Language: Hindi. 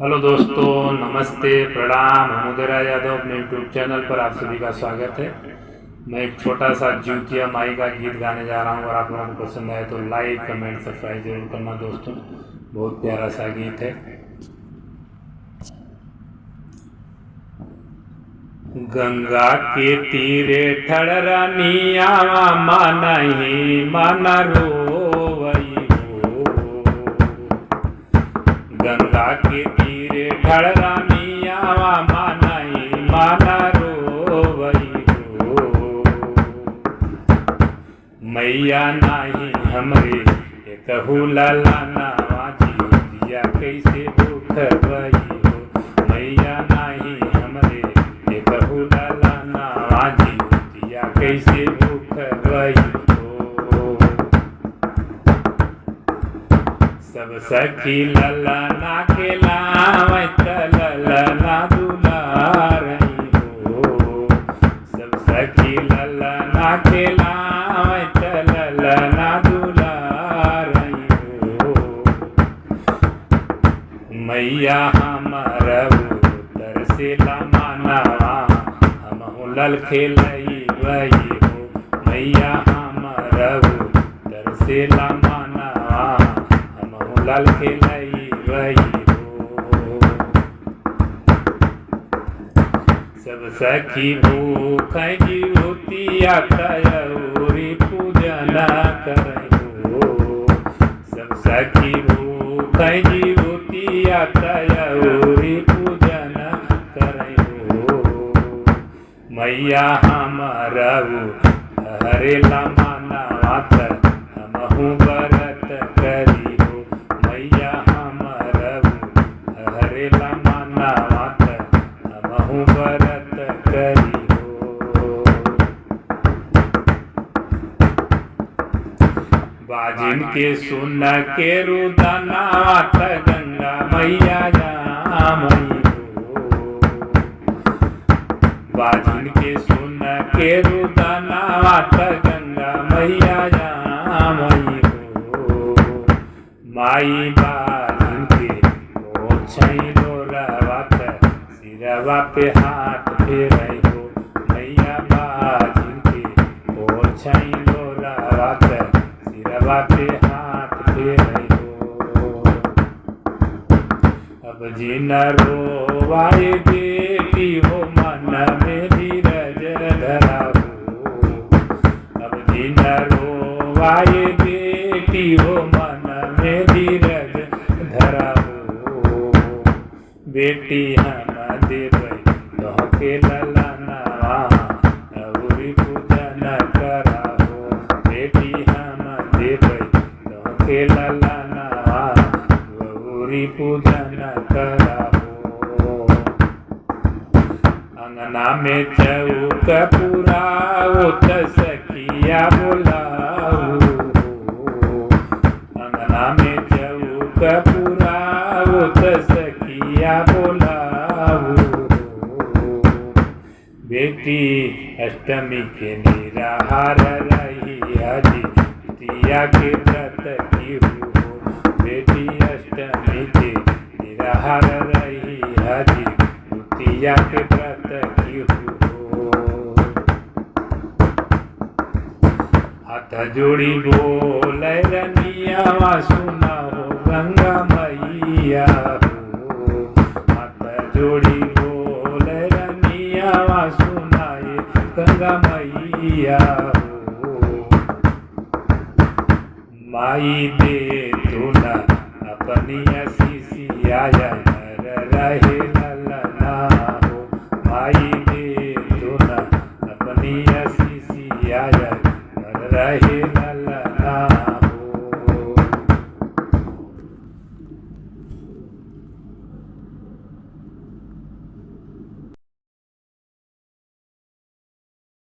हेलो दोस्तों, नमस्ते, प्रणाम। हम उदयरा यादव अपने यूट्यूब चैनल पर आप सभी का स्वागत है। मैं एक छोटा सा ज्योतिया माई का गीत गाने जा रहा हूँ। अगर आप लोगों को पसंद आए तो लाइक, कमेंट, सब्सक्राइब जरूर करना दोस्तों। बहुत प्यारा सा गीत है। गंगा के तीरे ठड़रानिया मानही मन रोवई हो। गंगा के तीरे ठड़रानिया मानही मन रोवई हो। मैया नाही हमरे कहू ललाना जिया कैसे दुख भई हो। मैया नाही हमरे कहू ललाना जिया कैसे दुख भई हो। सब सखी ललाना के लावत ललाना दुलारई हो। सब सखी ललाना के लावत ललाना दुलारई हो। मैया हमर उतर से लमानवा हमहु लल खेलई वही हो। मैया हमर उतर से लमानवा हमहु लल खेलई वही हो। सब सखी भूख जीवतिया कयौरी पूजन करई हो। सब सखी भूख जीवतिया कयौरी पूजन करई हो। मैया हमर हरे लमानवा हमहु व्रत करी हो। मैया हमर हरे लमानवा हमहु व्रत करी हो। बाजिन के सुन के रुदनावा गंगा मैया जामई हो। बाजिन के सुन के रुदनावा गंगा मैया जामई हो। माई बाजिन के मोछई डोरावत सिरवा पे हाथ फेरई हो। मैया बाजिन के मोछई डोरावत सिरवा पे हाथ फेरई हो। अब जिन रोवाए बेटी हो मन में धीरज धरा हो। अब जिन रोवाए बेटी हो मन में धीरज धरा हो। बेटी हम देवई तोहके ललनवा अउरी पूजन करा हो। बेटी हम देवई तोहके ललनवा अउरी पूजन करा हो। अंगना में चौक पुराओ त सखिया बोलाऊ हो। अंगना में चौक पुराओ त सखिया बोलाऊ हो। बेटी अष्टमी के निराहार रही हजी तिया के व्रत की हो। बेटी अष्टमी के निराहार रही हजी तिया के व्रत की हो। हाथ जोड़ी बोल रनिया सुना हो गंगा मैया हो। हाथ जोड़ी बोल रनिया सुनाए गंगा मैया हो। माई दे तू न अपनी असीसिया रहे